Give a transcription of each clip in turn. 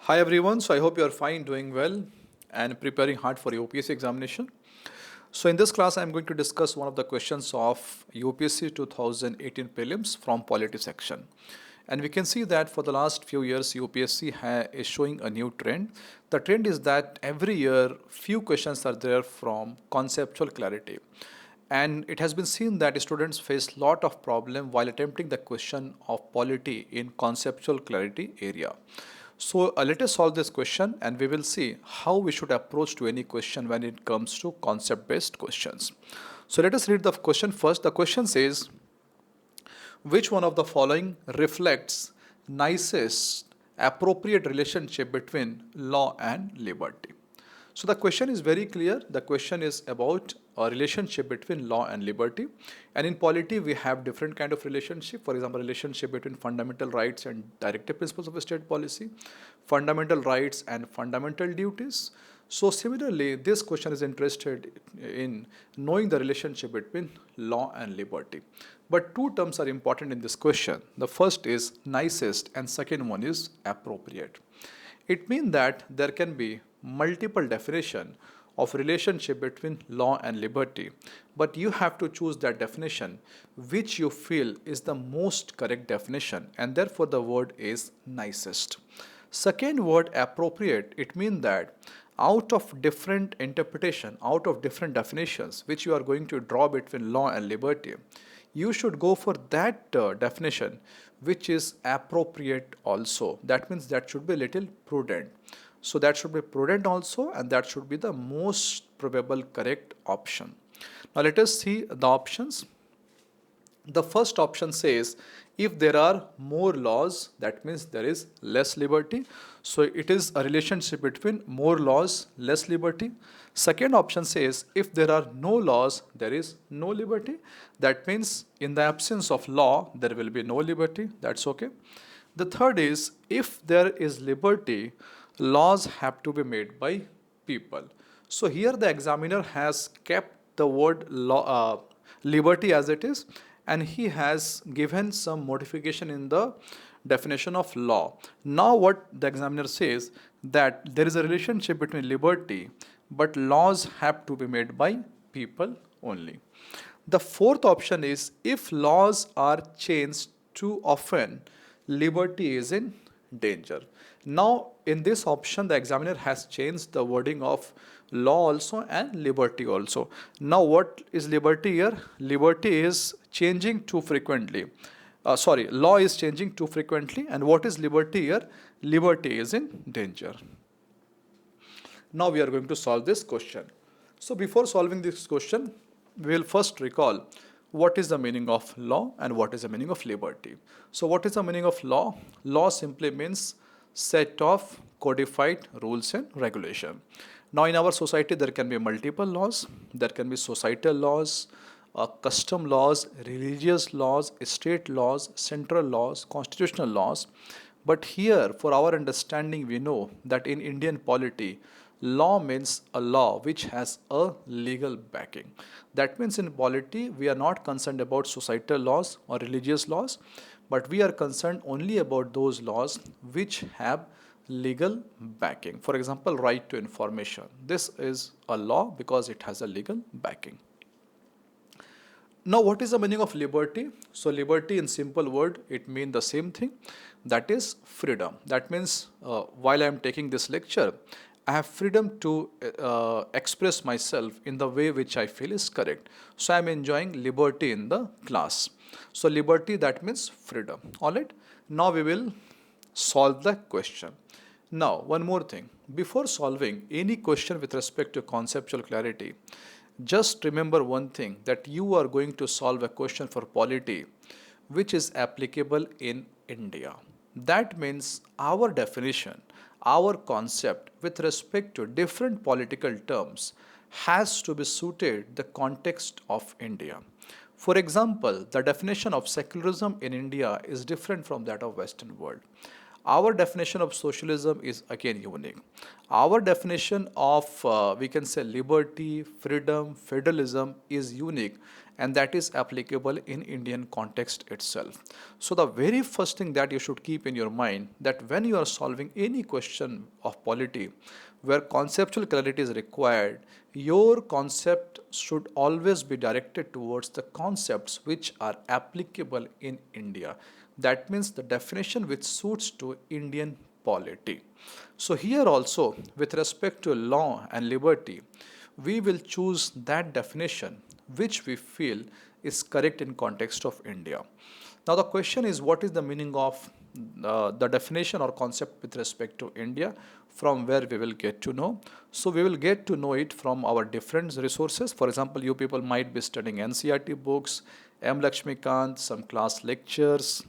Hi everyone, so I hope you are fine, doing well, and preparing hard for UPSC examination. So in this class, I am going to discuss one of the questions of UPSC 2018 prelims from polity section. And we can see that for the last few years, UPSC is showing a new trend. The trend is that every year, few questions are there from conceptual clarity. And it has been seen that students face lot of problem while attempting the question of polity in conceptual clarity area. So let us solve this question and we will see how we should approach to any question when it comes to concept based questions. So let us read the question first. The question says, which one of the following reflects nicest appropriate relationship between law and liberty? So the question is very clear. The question is about a relationship between law and liberty. And in polity, we have different kind of relationship. For example, relationship between fundamental rights and directive principles of state policy, fundamental rights and fundamental duties. So similarly, this question is interested in knowing the relationship between law and liberty. But two terms are important in this question. The first is nicest and second one is appropriate. It means that there can be multiple definition of relationship between law and liberty, but you have to choose that definition which you feel is the most correct definition, and therefore the word is nicest. Second word appropriate, it means that out of different interpretation, out of different definitions which you are going to draw between law and liberty, you should go for that definition which is appropriate also. That means that should be little prudent. So that should be prudent also, and that should be the most probable correct option. Now let us see the options. The first option says if there are more laws, that means there is less liberty. So it is a relationship between more laws, less liberty. Second option says if there are no laws, there is no liberty. That means in the absence of law, there will be no liberty. That's okay. The third is if there is liberty, laws have to be made by people. So here the examiner has kept the word law, liberty as it is, and he has given some modification in the definition of law. Now what the examiner says, that there is a relationship between liberty, but laws have to be made by people only. The fourth option is if laws are changed too often, liberty is in danger. Now, in this option, the examiner has changed the wording of law also and liberty also. Now, what is liberty here? Liberty is changing too frequently. Law is changing too frequently. And what is liberty here? Liberty is in danger. Now, we are going to solve this question. So, before solving this question, we will first recall what is the meaning of law and what is the meaning of liberty. So what is the meaning of law? Law simply means set of codified rules and regulation. Now in our society there can be multiple laws. There can be societal laws, custom laws, religious laws, state laws, central laws, constitutional laws. But here, for our understanding, we know that in Indian polity, law means a law which has a legal backing. That means in polity, we are not concerned about societal laws or religious laws, but we are concerned only about those laws which have legal backing. For example, right to information. This is a law because it has a legal backing. Now, what is the meaning of liberty? So, liberty in simple word, it means the same thing. That is freedom. That means while I am taking this lecture, I have freedom to express myself in the way which I feel is correct. So, I am enjoying liberty in the class. So, liberty that means freedom. Alright. Now, we will solve the question. Now, one more thing. Before solving any question with respect to conceptual clarity, just remember one thing, that you are going to solve a question for polity which is applicable in India. That means our definition, our concept with respect to different political terms has to be suited the context of India. For example, the definition of secularism in India is different from that of Western world. Our definition of socialism is again unique. Our definition of, we can say, liberty, freedom, federalism is unique. and that is applicable in Indian context itself. So the very first thing that you should keep in your mind, that when you are solving any question of polity where conceptual clarity is required, your concept should always be directed towards the concepts which are applicable in India. That means the definition which suits to Indian polity. So here also, with respect to law and liberty, we will choose that definition which we feel is correct in context of India. Now the question is, what is the meaning of the definition or concept with respect to India, from where we will get to know. So we will get to know it from our different resources. For example, you people might be studying NCERT books, M. Lakshmikant, some class lectures,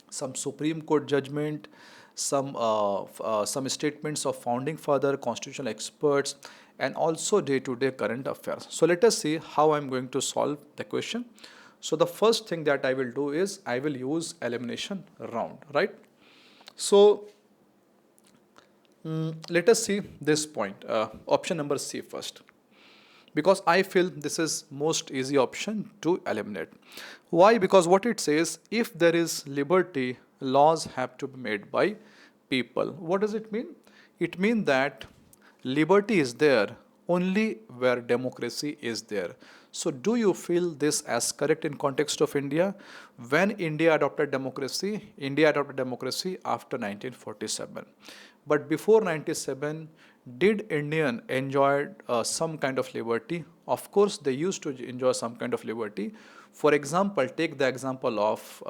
some Supreme Court judgment, some statements of founding father, constitutional experts, and also day-to-day current affairs. So let us see how I'm going to solve the question. So the first thing that I will do is I will use elimination round, right? So let us see this point, option number C first, because I feel this is most easy option to eliminate. Why? Because what it says, if there is liberty, laws have to be made by people. What does it mean? It means that liberty is there only where democracy is there. So do you feel this as correct in context of India? When India adopted democracy after 1947. But before 97, did Indian enjoy some kind of liberty? Of course, they used to enjoy some kind of liberty. For example, take the example of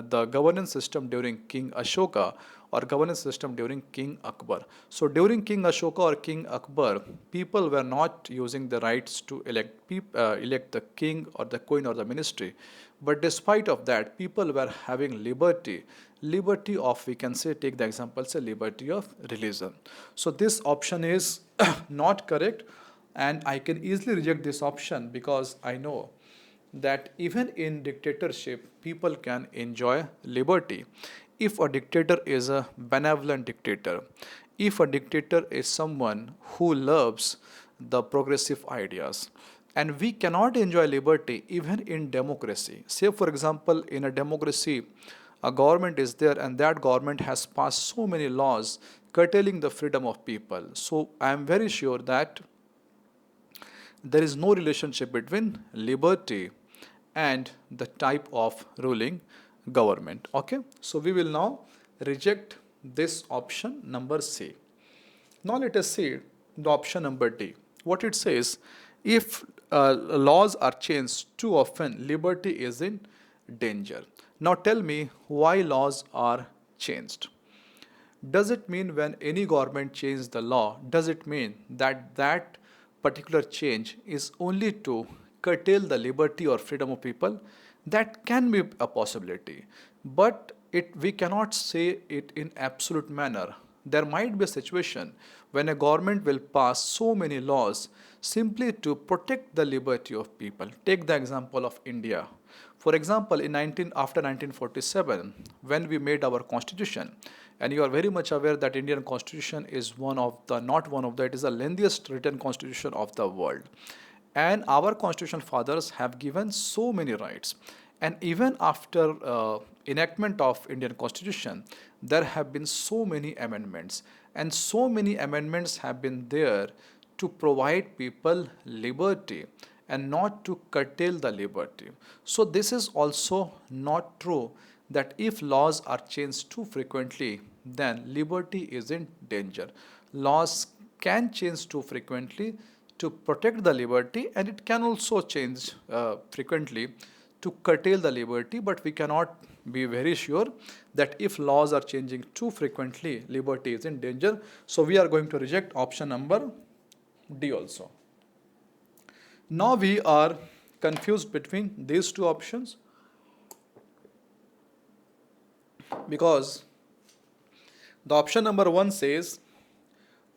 the governance system during King Ashoka or governance system during King Akbar. So during King Ashoka or King Akbar, people were not using the rights to elect the king or the queen or the ministry. But despite of that, people were having liberty of, we can say, take the example, say liberty of religion. So this option is not correct, and I can easily reject this option because I know that even in dictatorship, people can enjoy liberty. If a dictator is a benevolent dictator, if a dictator is someone who loves the progressive ideas, and we cannot enjoy liberty even in democracy. Say, for example, in a democracy, a government is there and that government has passed so many laws curtailing the freedom of people. So I am very sure that there is no relationship between liberty and the type of ruling government. Okay, so we will now reject this option number C. Now let us see the option number D. What it says, if laws are changed too often, liberty is in danger. Now tell me why laws are changed. Does it mean when any government changes the law, does it mean that that particular change is only to curtail the liberty or freedom of people? That can be a possibility, but we cannot say it in absolute manner. There might be a situation when a government will pass so many laws simply to protect the liberty of people. Take the example of India. For example, after 1947, when we made our constitution, and you are very much aware that Indian constitution is it is the lengthiest written constitution of the world. And our constitution fathers have given so many rights. And even after enactment of Indian constitution, there have been so many amendments. And so many amendments have been there to provide people liberty and not to curtail the liberty. So this is also not true that if laws are changed too frequently, then liberty is in danger. Laws can change too frequently to protect the liberty, and it can also change frequently to curtail the liberty, but we cannot be very sure that if laws are changing too frequently, liberty is in danger. So we are going to reject option number D also. Now we are confused between these two options because the option number 1 says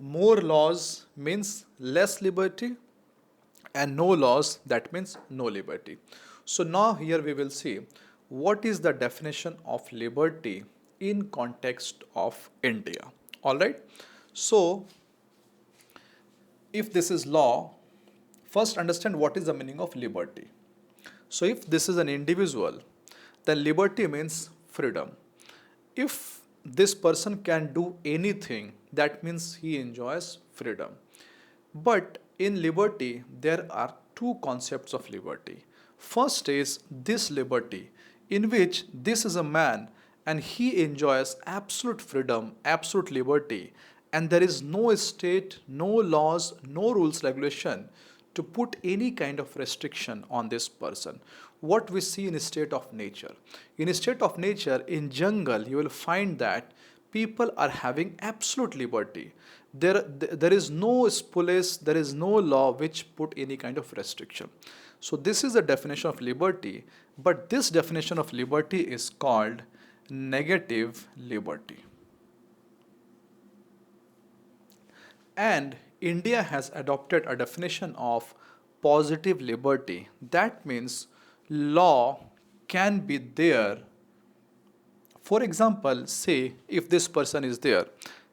more laws means less liberty, and no laws, that means no liberty. So now here we will see what is the definition of liberty in context of India. All right. So if this is law, first understand what is the meaning of liberty. So if this is an individual, then liberty means freedom. If this person can do anything, that means he enjoys freedom. But in liberty, there are two concepts of liberty. First is this liberty, in which this is a man and he enjoys absolute freedom, absolute liberty, and there is no state, no laws, no rules, regulation to put any kind of restriction on this person. What we see in a state of nature. In a state of nature, in jungle, you will find that people are having absolute liberty. There is no police, there is no law which put any kind of restriction. So this is the definition of liberty, but this definition of liberty is called negative liberty. And India has adopted a definition of positive liberty. That means law can be there. For example, say if this person is there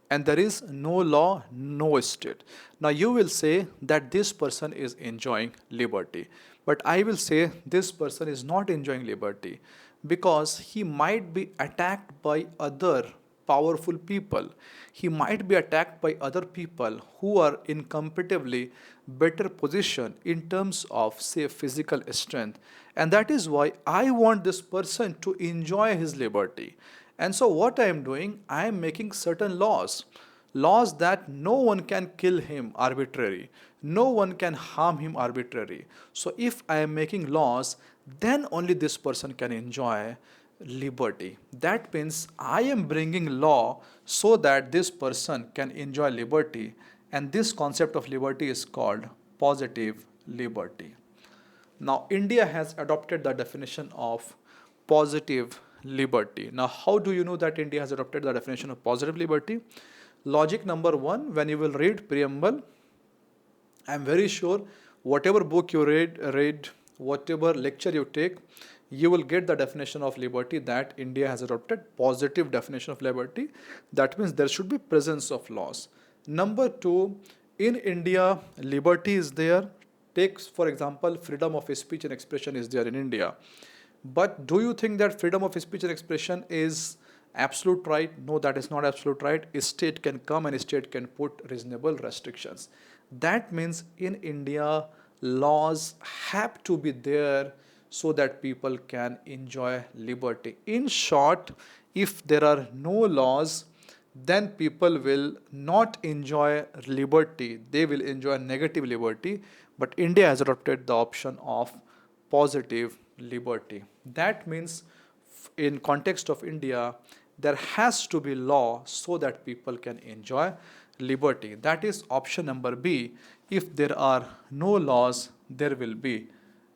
and there is no law, no state. Now you will say that this person is enjoying liberty. But I will say this person is not enjoying liberty because he might be attacked by other powerful people. He might be attacked by other people who are in comparatively better position in terms of, say, physical strength. And that is why I want this person to enjoy his liberty. And so what I am doing, I am making certain laws. Laws that no one can kill him arbitrarily. No one can harm him arbitrarily. So if I am making laws, then only this person can enjoy liberty. That means I am bringing law so that this person can enjoy liberty, and this concept of liberty is called positive liberty. Now India has adopted the definition of positive liberty. Now how do you know that India has adopted the definition of positive liberty? Logic number one, when you will read preamble, I am very sure whatever book you read, whatever lecture you take, you will get the definition of liberty that India has adopted, positive definition of liberty. That means there should be presence of laws. Number two, in India, liberty is there. Take, for example, freedom of speech and expression is there in India. But do you think that freedom of speech and expression is absolute right? No, that is not absolute right. A state can come and a state can put reasonable restrictions. That means in India, laws have to be there so that people can enjoy liberty. In short, if there are no laws, then people will not enjoy liberty. They will enjoy negative liberty. But India has adopted the option of positive liberty. That means in context of India, there has to be law so that people can enjoy liberty. That is option number B. If there are no laws, there will be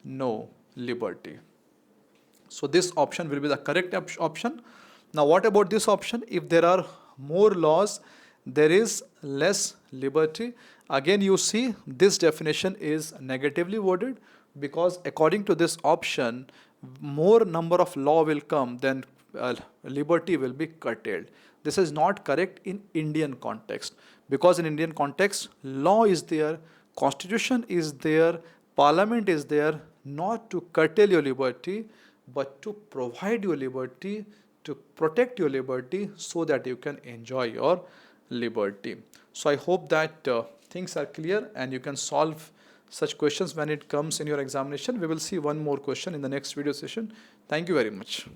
no liberty. So this option will be the correct option. Now what about this option? If there are more laws, there is less liberty. Again, you see this definition is negatively worded because according to this option, more number of law will come, then liberty will be curtailed. This is not correct in Indian context, because in Indian context, law is there, constitution is there, parliament is there, not to curtail your liberty, but to provide your liberty, to protect your liberty so that you can enjoy your liberty. So I hope that things are clear and you can solve such questions when it comes in your examination. We will see one more question in the next video session. Thank you very much.